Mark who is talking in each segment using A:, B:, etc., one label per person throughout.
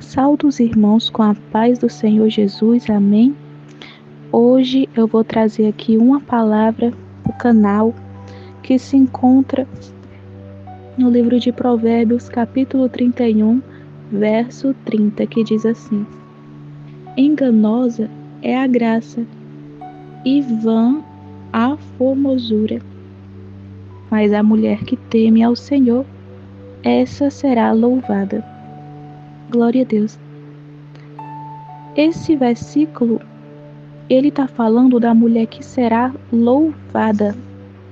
A: Saúdo os irmãos com a paz do Senhor Jesus, amém? Hoje eu vou trazer aqui uma palavra do canal que se encontra no livro de Provérbios, capítulo 31, verso 30, que diz assim: enganosa é a graça e vã a formosura, mas a mulher que teme ao Senhor, essa será louvada. Glória a Deus. Esse versículo, ele está falando da mulher que será louvada,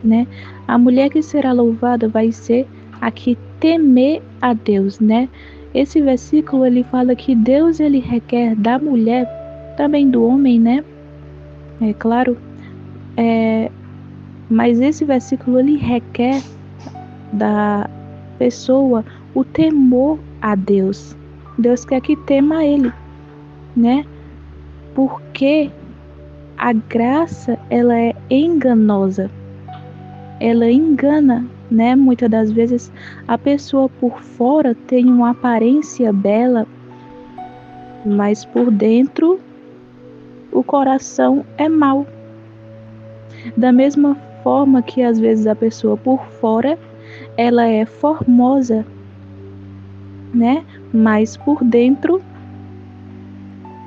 A: né? A mulher que será louvada vai ser a que temer a Deus, né? Esse versículo, ele fala que Deus, ele requer da mulher, também do homem, né? É claro, mas esse versículo, ele requer da pessoa o temor a Deus. Deus quer que tema a Ele, né? Porque a graça, ela é enganosa. Ela engana, né? Muitas das vezes a pessoa por fora tem uma aparência bela, mas por dentro o coração é mau. Da mesma forma que às vezes a pessoa por fora ela é formosa, né? Mas por dentro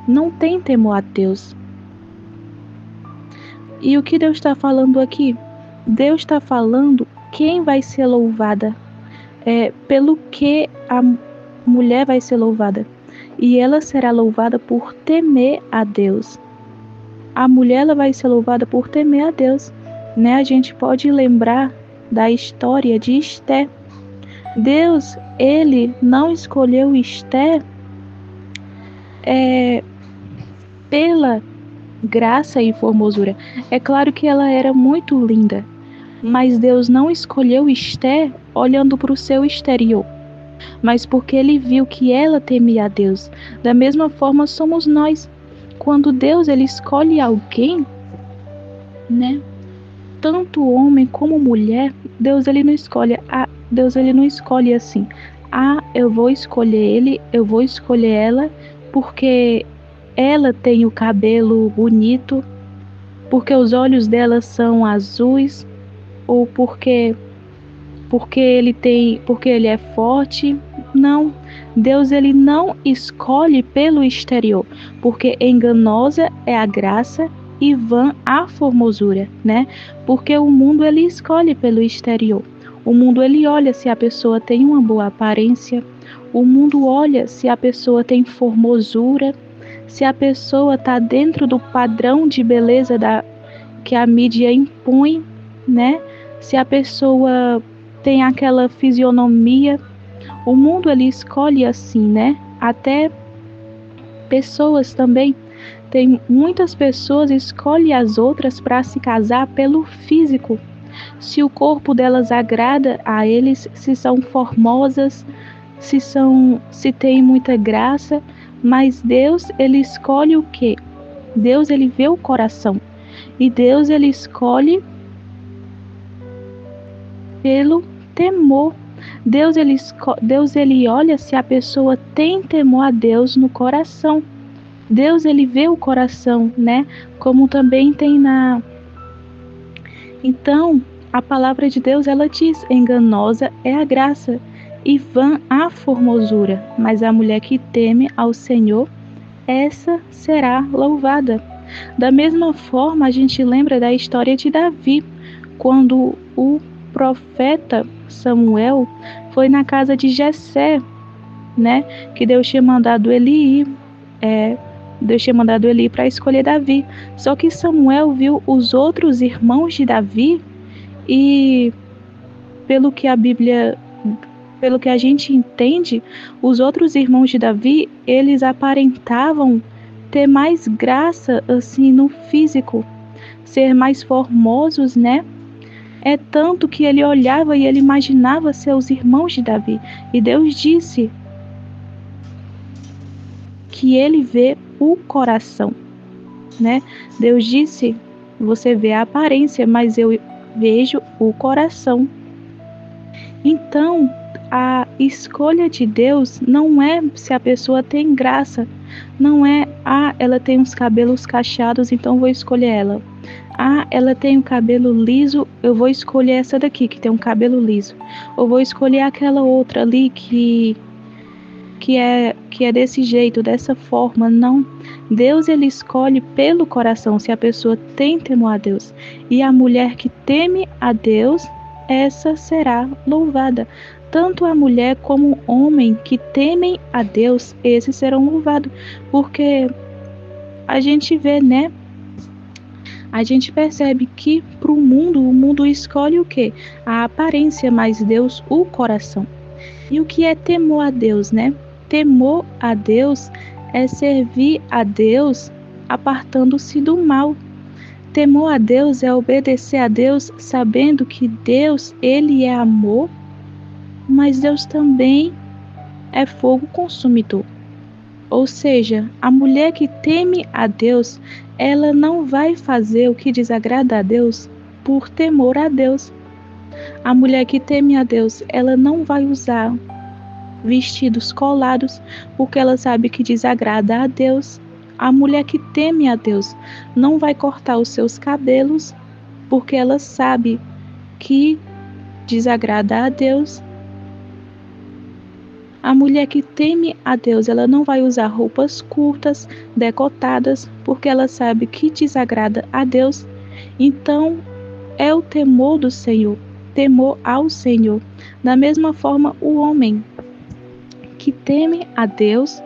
A: não tem temor a Deus. E o que Deus está falando aqui? Deus está falando quem vai ser louvada, pelo que a mulher vai ser louvada. E ela será louvada por temer a Deus. A mulher, ela vai ser louvada por temer a Deus, né? A gente pode lembrar da história de Esté. Deus, ele não escolheu Esté pela graça e formosura. É claro que ela era muito linda, mas Deus não escolheu Esté olhando para o seu exterior, mas porque ele viu que ela temia a Deus. Da mesma forma somos nós. Quando Deus, ele escolhe alguém, né? Tanto homem como mulher, Deus, ele não escolhe. Deus, ele não escolhe assim: eu vou escolher ele, eu vou escolher ela porque ela tem o cabelo bonito, porque os olhos dela são azuis, ou porque ele é forte. Não. Deus, ele não escolhe pelo exterior, porque enganosa é a graça e vã a formosura, né? Porque o mundo, ele escolhe pelo exterior. O mundo, ele olha se a pessoa tem uma boa aparência. O mundo olha se a pessoa tem formosura, se a pessoa está dentro do padrão de beleza que a mídia impõe, né? Se a pessoa tem aquela fisionomia. O mundo, ele escolhe assim, né? Até pessoas também. Tem muitas pessoas escolhem as outras para se casar pelo físico. Se o corpo delas agrada a eles, se são formosas, se tem muita graça. Mas Deus, ele escolhe o quê? Deus, ele vê o coração. E Deus, ele escolhe pelo temor. Deus, ele olha se a pessoa tem temor a Deus no coração. Deus, ele vê o coração, né? Como também tem Então, a palavra de Deus, ela diz: enganosa é a graça e vã a formosura, mas a mulher que teme ao Senhor, essa será louvada. Da mesma forma, a gente lembra da história de Davi, quando o profeta Samuel foi na casa de Jessé, né? Que Deus tinha mandado ele ir para escolher Davi. Só que Samuel viu os outros irmãos de Davi e pelo que a gente entende, os outros irmãos de Davi, eles aparentavam ter mais graça assim no físico, ser mais formosos, né? É tanto que ele olhava e ele imaginava seus irmãos de Davi. E Deus disse que ele vê o coração, né? Deus disse: você vê a aparência, mas eu vejo o coração. Então, a escolha de Deus não é se a pessoa tem graça, não é, ela tem uns cabelos cacheados, então vou escolher ela. Ela tem o cabelo liso, eu vou escolher essa daqui que tem um cabelo liso. Ou vou escolher aquela outra ali que é desse jeito, dessa forma. Não. Deus, ele escolhe pelo coração, se a pessoa tem temor a Deus. E a mulher que teme a Deus, essa será louvada. Tanto a mulher como o homem que temem a Deus, esses serão louvados. Porque a gente vê, né? A gente percebe que para o mundo escolhe o quê? A aparência, mas Deus o coração. E o que é temor a Deus, né? Temor a Deus é servir a Deus apartando-se do mal. Temor a Deus é obedecer a Deus sabendo que Deus, ele é amor, mas Deus também é fogo consumidor. Ou seja, a mulher que teme a Deus, ela não vai fazer o que desagrada a Deus por temor a Deus. A mulher que teme a Deus, ela não vai usar vestidos colados porque ela sabe que desagrada a Deus. A mulher que teme a Deus não vai cortar os seus cabelos porque ela sabe que desagrada a Deus. A mulher que teme a Deus, ela não vai usar roupas curtas, decotadas, porque ela sabe que desagrada a Deus. Então, é o temor do Senhor, temor ao Senhor. Da mesma forma, o homem que teme a Deus,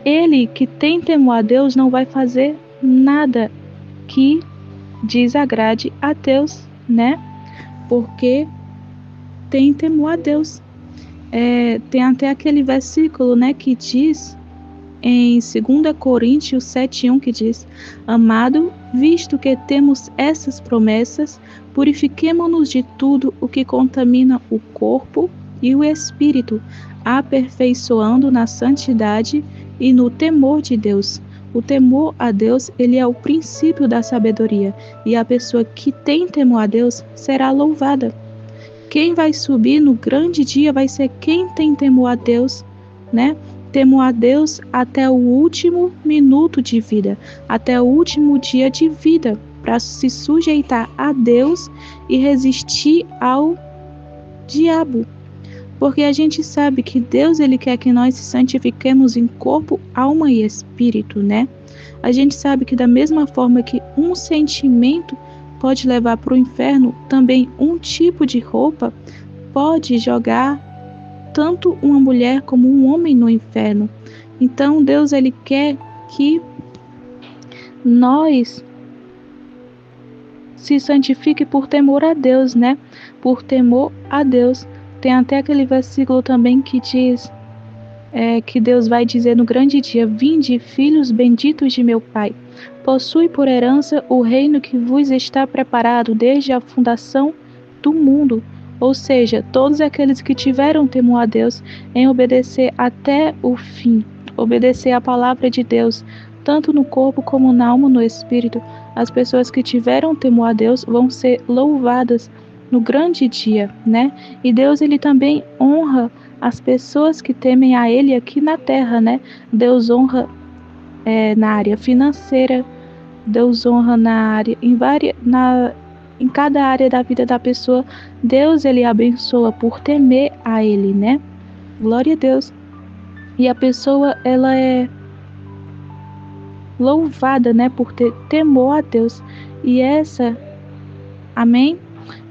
A: ele que tem temor a Deus não vai fazer nada que desagrade a Deus, né? Porque tem temor a Deus. Tem até aquele versículo, né, que diz em 2 Coríntios 7:1, que diz: Amado, visto que temos essas promessas, purifiquemo-nos de tudo o que contamina o corpo e o espírito, aperfeiçoando na santidade e no temor de Deus. O temor a Deus, ele é o princípio da sabedoria, e a pessoa que tem temor a Deus será louvada. Quem vai subir no grande dia vai ser quem tem temor a Deus, né? Temor a Deus até o último minuto de vida, até o último dia de vida, para se sujeitar a Deus e resistir ao diabo. Porque a gente sabe que Deus, ele quer que nós se santifiquemos em corpo, alma e espírito, né? A gente sabe que da mesma forma que um sentimento pode levar para o inferno, também um tipo de roupa pode jogar tanto uma mulher como um homem no inferno. Então Deus, ele quer que nós se santifique por temor a Deus, né? Por temor a Deus. Tem até aquele versículo também que diz que Deus vai dizer no grande dia: Vinde, filhos benditos de meu Pai, possui por herança o reino que vos está preparado desde a fundação do mundo. Ou seja, todos aqueles que tiveram temor a Deus em obedecer até o fim, obedecer a palavra de Deus, tanto no corpo como na alma, no espírito, as pessoas que tiveram temor a Deus vão ser louvadas no grande dia, né? E Deus, ele também honra as pessoas que temem a ele aqui na terra, né? Deus honra na área financeira, Deus honra na área, em cada área da vida da pessoa, Deus, ele abençoa por temer a ele, né? Glória a Deus. E a pessoa, ela é louvada, né, por ter temor a Deus. E amém,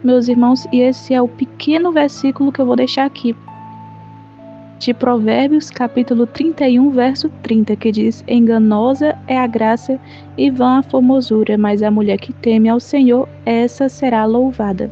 A: meus irmãos, e esse é o pequeno versículo que eu vou deixar aqui, de Provérbios, capítulo 31, verso 30, que diz: Enganosa é a graça e vã a formosura, mas a mulher que teme ao Senhor, essa será louvada.